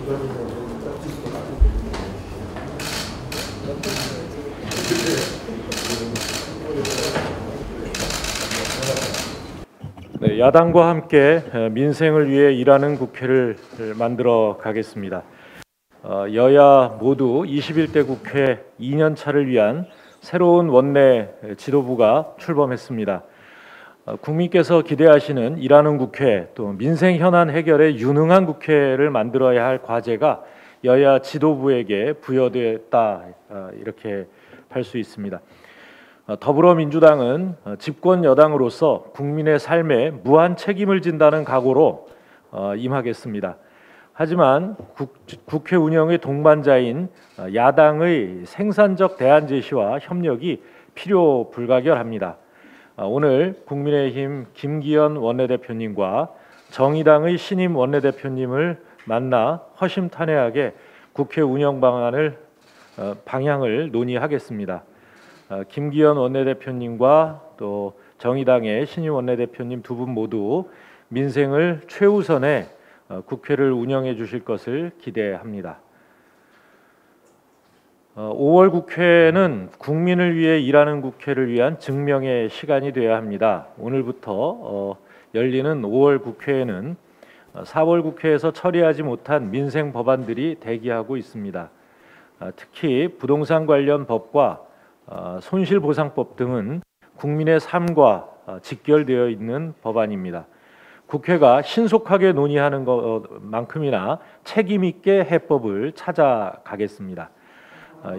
네, 야당과 함께 민생을 위해 일하는 국회를 만들어 가겠습니다. 여야 모두 21대 국회 2년 차를 위한 새로운 원내 지도부가 출범했습니다. 국민께서 기대하시는 일하는 국회, 또 민생 현안 해결에 유능한 국회를 만들어야 할 과제가 여야 지도부에게 부여됐다, 이렇게 할 수 있습니다. 더불어민주당은 집권 여당으로서 국민의 삶에 무한 책임을 진다는 각오로 임하겠습니다. 하지만 국회 운영의 동반자인 야당의 생산적 대안 제시와 협력이 필요 불가결합니다. 오늘 국민의힘 김기현 원내대표님과 정의당의 신임 원내대표님을 만나 허심탄회하게 국회 운영 방향을 논의하겠습니다. 김기현 원내대표님과 또 정의당의 신임 원내대표님 두 분 모두 민생을 최우선에 국회를 운영해 주실 것을 기대합니다. 5월 국회는 국민을 위해 일하는 국회를 위한 증명의 시간이 되어야 합니다. 오늘부터 열리는 5월 국회에는 4월 국회에서 처리하지 못한 민생 법안들이 대기하고 있습니다. 특히 부동산 관련 법과 손실보상법 등은 국민의 삶과 직결되어 있는 법안입니다. 국회가 신속하게 논의하는 것만큼이나 책임 있게 해법을 찾아가겠습니다.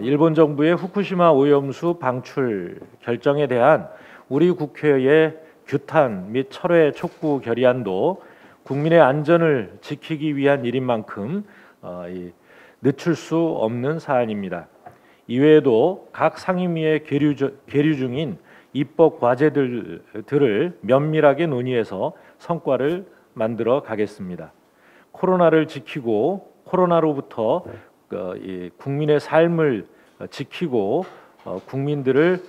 일본 정부의 후쿠시마 오염수 방출 결정에 대한 우리 국회의 규탄 및 철회 촉구 결의안도 국민의 안전을 지키기 위한 일인 만큼 늦출 수 없는 사안입니다. 이외에도 각 상임위에 계류 중인 입법 과제들을 면밀하게 논의해서 성과를 만들어 가겠습니다. 코로나를 지키고 코로나로부터 국민의 삶을 지키고 국민들을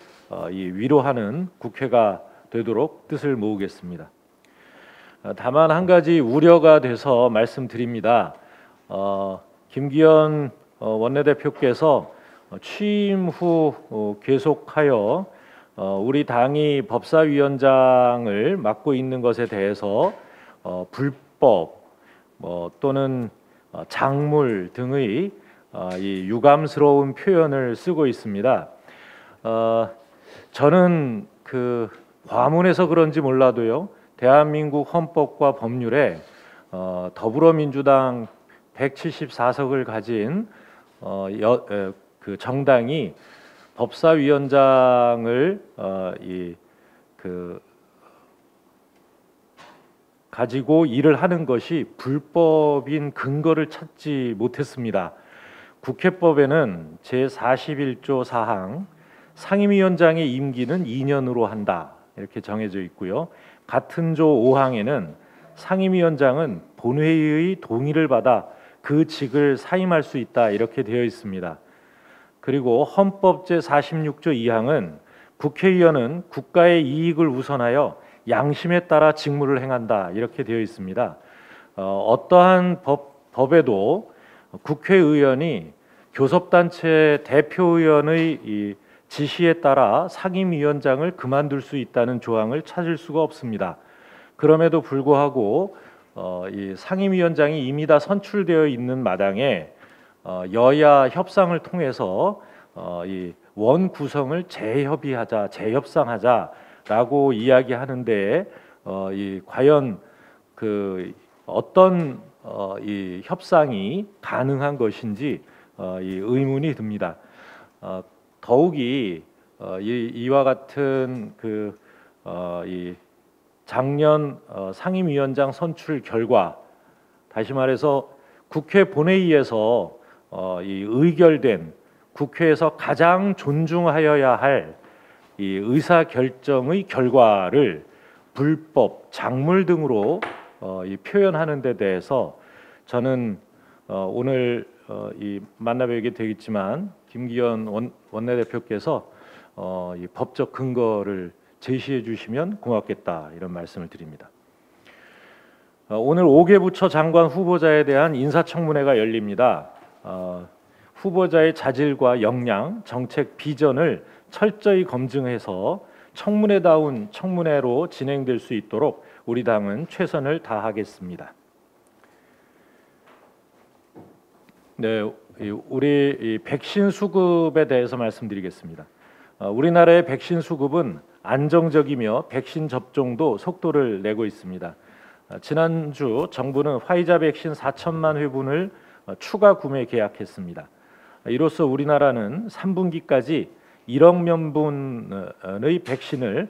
위로하는 국회가 되도록 뜻을 모으겠습니다. 다만 한 가지 우려가 돼서 말씀드립니다. 김기현 원내대표께서 취임 후 계속하여 우리 당이 법사위원장을 맡고 있는 것에 대해서 불법 또는 작물 등의 이 유감스러운 표현을 쓰고 있습니다. 저는 그 과문해서 그런지 몰라도요, 대한민국 헌법과 법률에 더불어민주당 174석을 가진 그 정당이 법사위원장을 가지고 일을 하는 것이 불법인 근거를 찾지 못했습니다. 국회법에는 제41조 4항 상임위원장의 임기는 2년으로 한다, 이렇게 정해져 있고요. 같은 조 5항에는 상임위원장은 본회의의 동의를 받아 그 직을 사임할 수 있다, 이렇게 되어 있습니다. 그리고 헌법 제46조 2항은 국회의원은 국가의 이익을 우선하여 양심에 따라 직무를 행한다, 이렇게 되어 있습니다. 어떠한 법에도 국회의원이 교섭단체 대표의원의 이 지시에 따라 상임위원장을 그만둘 수 있다는 조항을 찾을 수가 없습니다. 그럼에도 불구하고 이 상임위원장이 이미 다 선출되어 있는 마당에 여야 협상을 통해서 이 원 구성을 재협의하자, 재협상하자라고 이야기하는데 과연 그 어떤 이 협상이 가능한 것인지 이 의문이 듭니다. 더욱이 이와 같은 이 작년 상임위원장 선출 결과, 다시 말해서 국회 본회의에서 이 의결된 국회에서 가장 존중하여야 할 이 의사 결정의 결과를 불법, 작물 등으로 이 표현하는 데 대해서 저는 오늘 이 만나뵙게 되겠지만 김기현 원내대표께서 이 법적 근거를 제시해 주시면 고맙겠다, 이런 말씀을 드립니다. 오늘 5개 부처 장관 후보자에 대한 인사청문회가 열립니다. 후보자의 자질과 역량, 정책 비전을 철저히 검증해서 청문회다운 청문회로 진행될 수 있도록 우리 당은 최선을 다하겠습니다. 네, 우리 백신 수급에 대해서 말씀드리겠습니다. 우리나라의 백신 수급은 안정적이며 백신 접종도 속도를 내고 있습니다. 지난주 정부는 화이자 백신 4천만 회분을 추가 구매 계약했습니다. 이로써 우리나라는 3분기까지 1억 명분의 백신을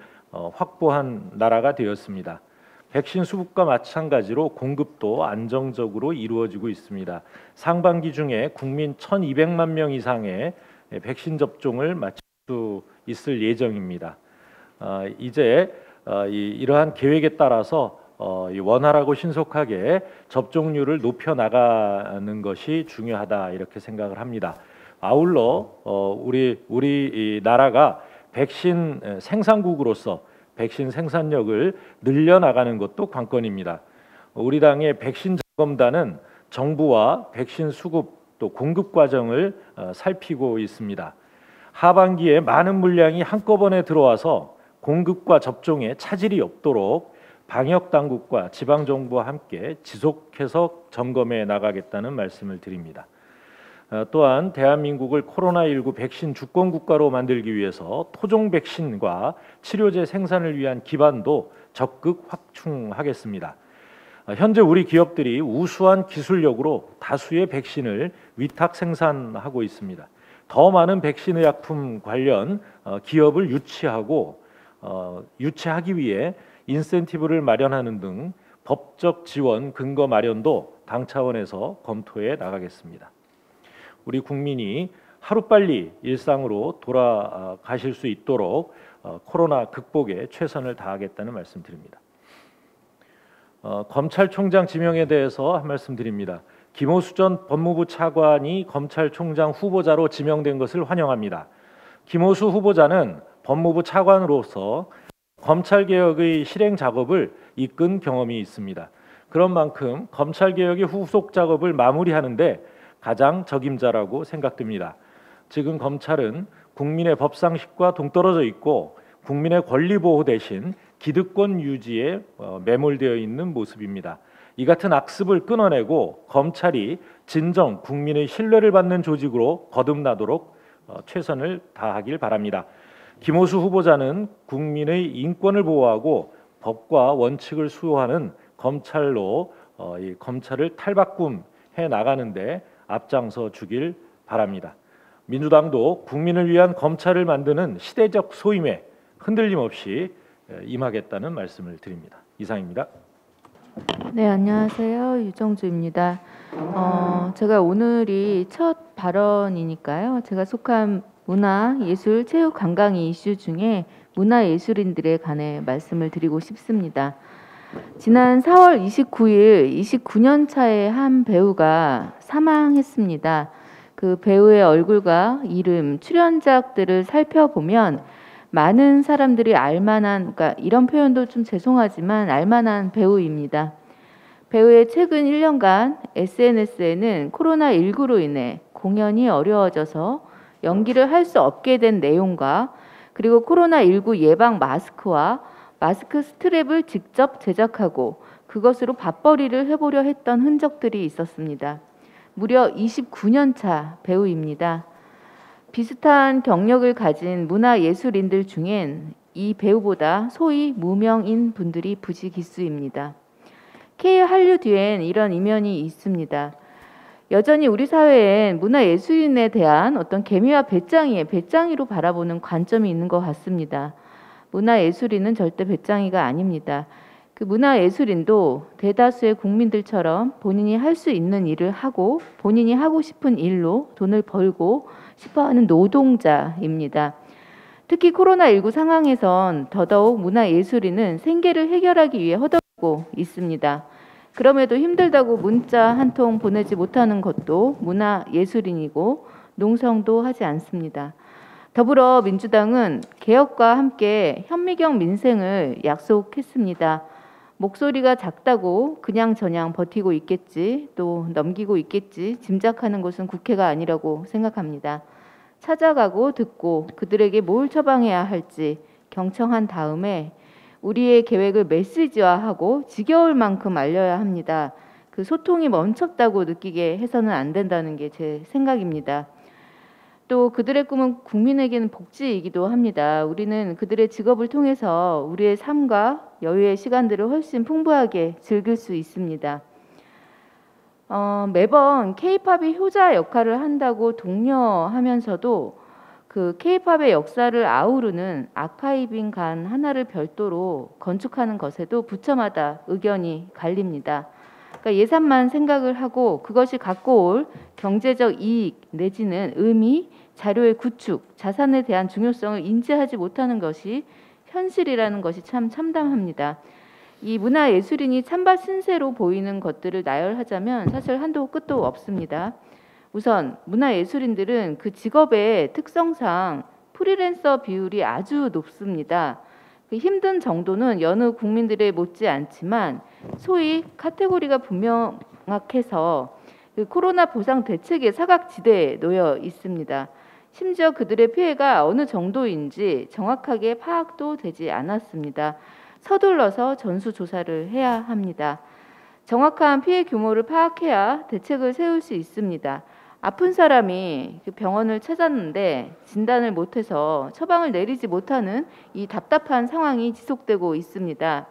확보한 나라가 되었습니다. 백신 수급과 마찬가지로 공급도 안정적으로 이루어지고 있습니다. 상반기 중에 국민 1,200만 명 이상의 백신 접종을 마칠 수 있을 예정입니다. 이제 이러한 계획에 따라서 원활하고 신속하게 접종률을 높여 나가는 것이 중요하다 이렇게 생각을 합니다. 아울러 우리 나라가 백신 생산국으로서 백신 생산력을 늘려나가는 것도 관건입니다. 우리 당의 백신 점검단은 정부와 백신 수급 또 공급 과정을 살피고 있습니다. 하반기에 많은 물량이 한꺼번에 들어와서 공급과 접종에 차질이 없도록 방역 당국과 지방 정부와 함께 지속해서 점검해 나가겠다는 말씀을 드립니다. 또한 대한민국을 코로나19 백신 주권 국가로 만들기 위해서 토종 백신과 치료제 생산을 위한 기반도 적극 확충하겠습니다. 현재 우리 기업들이 우수한 기술력으로 다수의 백신을 위탁 생산하고 있습니다. 더 많은 백신 의약품 관련 기업을 유치하기 위해 인센티브를 마련하는 등 법적 지원 근거 마련도 당 차원에서 검토해 나가겠습니다. 우리 국민이 하루빨리 일상으로 돌아가실 수 있도록 코로나 극복에 최선을 다하겠다는 말씀드립니다. 검찰총장 지명에 대해서 한 말씀 드립니다. 김호수 전 법무부 차관이 검찰총장 후보자로 지명된 것을 환영합니다. 김호수 후보자는 법무부 차관으로서 검찰개혁의 실행 작업을 이끈 경험이 있습니다. 그런 만큼 검찰개혁의 후속 작업을 마무리하는데 가장 적임자라고 생각됩니다. 지금 검찰은 국민의 법상식과 동떨어져 있고 국민의 권리 보호 대신 기득권 유지에 매몰되어 있는 모습입니다. 이 같은 악습을 끊어내고 검찰이 진정 국민의 신뢰를 받는 조직으로 거듭나도록 최선을 다하길 바랍니다. 김호수 후보자는 국민의 인권을 보호하고 법과 원칙을 수호하는 검찰로 이 검찰을 탈바꿈해 나가는데 앞장서 주길 바랍니다. 민주당도 국민을 위한 검찰을 만드는 시대적 소임에 흔들림 없이 임하겠다는 말씀을 드립니다. 이상입니다. 네, 안녕하세요. 유정주입니다. 제가 오늘이 첫 발언이니까요. 제가 속한 문화, 예술, 체육, 관광이 이슈 중에 문화예술인들에 관해 말씀을 드리고 싶습니다. 지난 4월 29일 29년 차의 한 배우가 사망했습니다. 그 배우의 얼굴과 이름, 출연작들을 살펴보면 많은 사람들이 알만한, 그러니까 이런 표현도 좀 죄송하지만 알만한 배우입니다. 배우의 최근 1년간 SNS에는 코로나19로 인해 공연이 어려워져서 연기를 할 수 없게 된 내용과 그리고 코로나19 예방 마스크와 마스크 스트랩을 직접 제작하고 그것으로 밥벌이를 해보려 했던 흔적들이 있었습니다. 무려 29년 차 배우입니다. 비슷한 경력을 가진 문화예술인들 중엔 이 배우보다 소위 무명인 분들이 부지기수입니다. K한류 뒤엔 이런 이면이 있습니다. 여전히 우리 사회엔 문화예술인에 대한 어떤 개미와 배짱이로 바라보는 관점이 있는 것 같습니다. 문화예술인은 절대 배짱이가 아닙니다. 그 문화예술인도 대다수의 국민들처럼 본인이 할 수 있는 일을 하고 본인이 하고 싶은 일로 돈을 벌고 싶어하는 노동자입니다. 특히 코로나19 상황에선 더더욱 문화예술인은 생계를 해결하기 위해 허덕이고 있습니다. 그럼에도 힘들다고 문자 한 통 보내지 못하는 것도 문화예술인이고 농성도 하지 않습니다. 더불어민주당은 개혁과 함께 현미경 민생을 약속했습니다. 목소리가 작다고 그냥저냥 버티고 있겠지, 또 넘기고 있겠지 짐작하는 것은 국회가 아니라고 생각합니다. 찾아가고 듣고 그들에게 뭘 처방해야 할지 경청한 다음에 우리의 계획을 메시지화하고 지겨울 만큼 알려야 합니다. 그 소통이 멈췄다고 느끼게 해서는 안 된다는 게 제 생각입니다. 또 그들의 꿈은 국민에게는 복지이기도 합니다. 우리는 그들의 직업을 통해서 우리의 삶과 여유의 시간들을 훨씬 풍부하게 즐길 수 있습니다. 매번 K-팝이 효자 역할을 한다고 독려하면서도 그 K-팝의 역사를 아우르는 아카이빙관 하나를 별도로 건축하는 것에도 부처마다 의견이 갈립니다. 그러니까 예산만 생각을 하고 그것이 갖고 올 경제적 이익 내지는 의미, 자료의 구축, 자산에 대한 중요성을 인지하지 못하는 것이 현실이라는 것이 참 참담합니다. 이 문화예술인이 찬밥 신세로 보이는 것들을 나열하자면 사실 한도 끝도 없습니다. 우선 문화예술인들은 그 직업의 특성상 프리랜서 비율이 아주 높습니다. 그 힘든 정도는 여느 국민들의 못지 않지만 소위 카테고리가 분명해서 그 코로나 보상 대책의 사각지대에 놓여 있습니다. 심지어 그들의 피해가 어느 정도인지 정확하게 파악도 되지 않았습니다. 서둘러서 전수조사를 해야 합니다. 정확한 피해 규모를 파악해야 대책을 세울 수 있습니다. 아픈 사람이 그 병원을 찾았는데 진단을 못해서 처방을 내리지 못하는 이 답답한 상황이 지속되고 있습니다.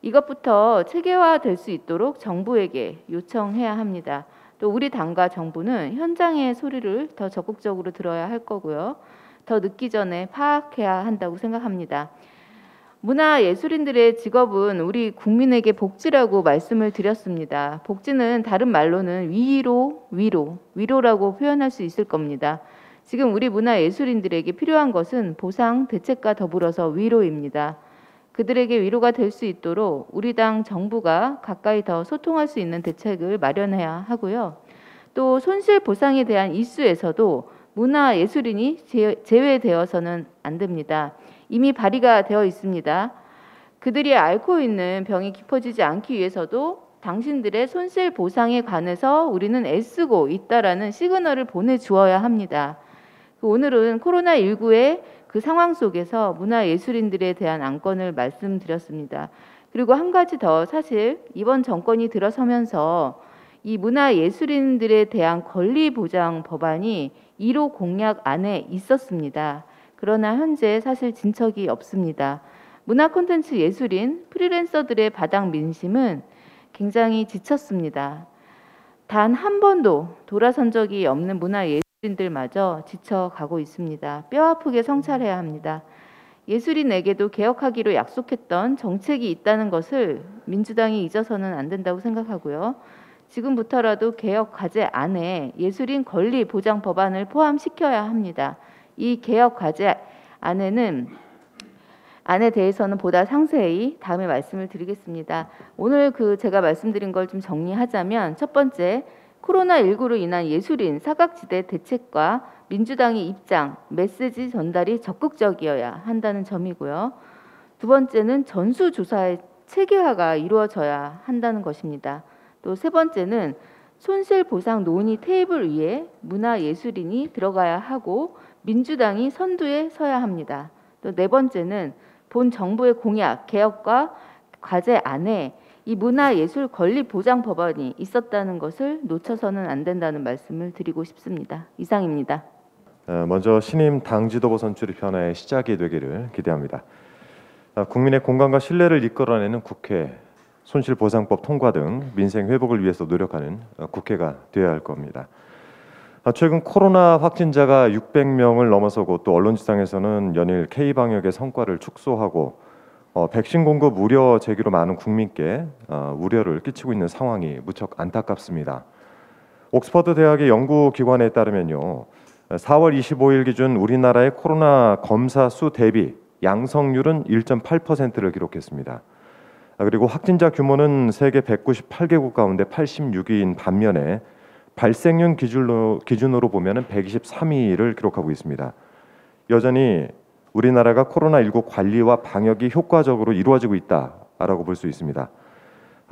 이것부터 체계화될 수 있도록 정부에게 요청해야 합니다. 또 우리 당과 정부는 현장의 소리를 더 적극적으로 들어야 할 거고요. 더 늦기 전에 파악해야 한다고 생각합니다. 문화예술인들의 직업은 우리 국민에게 복지라고 말씀을 드렸습니다. 복지는 다른 말로는 위로라고 표현할 수 있을 겁니다. 지금 우리 문화예술인들에게 필요한 것은 보상, 대책과 더불어서 위로입니다. 그들에게 위로가 될 수 있도록 우리 당 정부가 가까이 더 소통할 수 있는 대책을 마련해야 하고요. 또 손실 보상에 대한 이슈에서도 문화예술인이 제외되어서는 안 됩니다. 이미 발의가 되어 있습니다. 그들이 앓고 있는 병이 깊어지지 않기 위해서도 당신들의 손실 보상에 관해서 우리는 애쓰고 있다라는 시그널을 보내주어야 합니다. 오늘은 코로나19의 그 상황 속에서 문화예술인들에 대한 안건을 말씀드렸습니다. 그리고 한 가지 더, 사실 이번 정권이 들어서면서 이 문화예술인들에 대한 권리보장 법안이 1호 공약 안에 있었습니다. 그러나 현재 사실 진척이 없습니다. 문화 콘텐츠 예술인 프리랜서들의 바닥 민심은 굉장히 지쳤습니다. 단 한 번도 돌아선 적이 없는 문화예술인들마저 지쳐가고 있습니다. 뼈아프게 성찰해야 합니다. 예술인에게도 개혁하기로 약속했던 정책이 있다는 것을 민주당이 잊어서는 안 된다고 생각하고요. 지금부터라도 개혁 과제 안에 예술인 권리 보장 법안을 포함시켜야 합니다. 이 개혁 과제 안에 대해서는 보다 상세히 다음에 말씀을 드리겠습니다. 오늘 제가 말씀드린 걸 좀 정리하자면, 첫 번째, 코로나19로 인한 예술인 사각지대 대책과 민주당의 입장, 메시지 전달이 적극적이어야 한다는 점이고요. 두 번째는 전수조사의 체계화가 이루어져야 한다는 것입니다. 또 세 번째는 손실보상 논의 테이블 위에 문화예술인이 들어가야 하고 민주당이 선두에 서야 합니다. 또 네 번째는 본 정부의 공약, 개혁과 과제 안에 이 문화예술 권리 보장 법안이 있었다는 것을 놓쳐서는 안 된다는 말씀을 드리고 싶습니다. 이상입니다. 먼저 신임 당 지도부 선출이 변화의 시작이 되기를 기대합니다. 국민의 공감과 신뢰를 이끌어내는 국회, 손실보상법 통과 등 민생 회복을 위해서 노력하는 국회가 되어야 할 겁니다. 최근 코로나 확진자가 600명을 넘어서고 또 언론지상에서는 연일 K방역의 성과를 축소하고 백신 공급 우려 제기로 많은 국민께 우려를 끼치고 있는 상황이 무척 안타깝습니다. 옥스퍼드 대학의 연구기관에 따르면요, 4월 25일 기준 우리나라의 코로나 검사 수 대비 양성률은 1.8%를 기록했습니다. 그리고 확진자 규모는 세계 198개국 가운데 86위인 반면에 발생률 기준으로 보면 123위를 기록하고 있습니다. 여전히 우리나라가 코로나19 관리와 방역이 효과적으로 이루어지고 있다, 있다라고 볼 수 있습니다.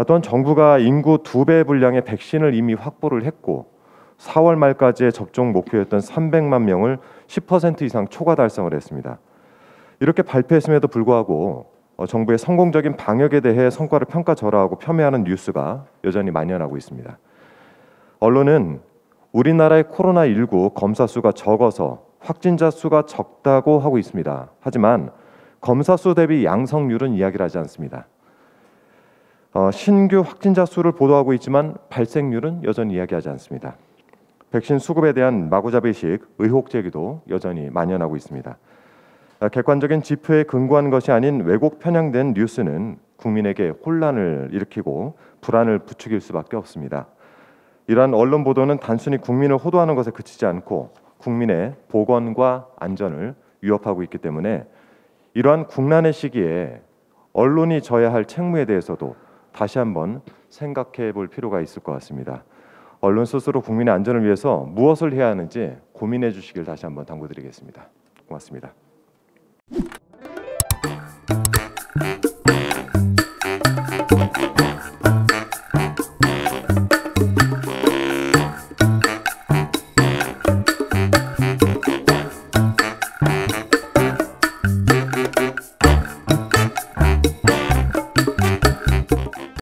또한 정부가 인구 2배 분량의 백신을 이미 확보를 했고 4월 말까지의 접종 목표였던 300만 명을 10% 이상 초과 달성을 했습니다. 이렇게 발표했음에도 불구하고 정부의 성공적인 방역에 대해 성과를 평가절하하고 폄훼하는 뉴스가 여전히 만연하고 있습니다. 언론은 우리나라의 코로나19 검사 수가 적어서 확진자 수가 적다고 하고 있습니다. 하지만 검사 수 대비 양성률은 이야기를 하지 않습니다. 신규 확진자 수를 보도하고 있지만 발생률은 여전히 이야기하지 않습니다. 백신 수급에 대한 마구잡이식 의혹 제기도 여전히 만연하고 있습니다. 객관적인 지표에 근거한 것이 아닌 왜곡 편향된 뉴스는 국민에게 혼란을 일으키고 불안을 부추길 수밖에 없습니다. 이러한 언론 보도는 단순히 국민을 호도하는 것에 그치지 않고 국민의 보건과 안전을 위협하고 있기 때문에 이러한 국난의 시기에 언론이 져야 할 책무에 대해서도 다시 한번 생각해 볼 필요가 있을 것 같습니다. 언론 스스로 국민의 안전을 위해서 무엇을 해야 하는지 고민해 주시길 다시 한번 당부드리겠습니다. 고맙습니다.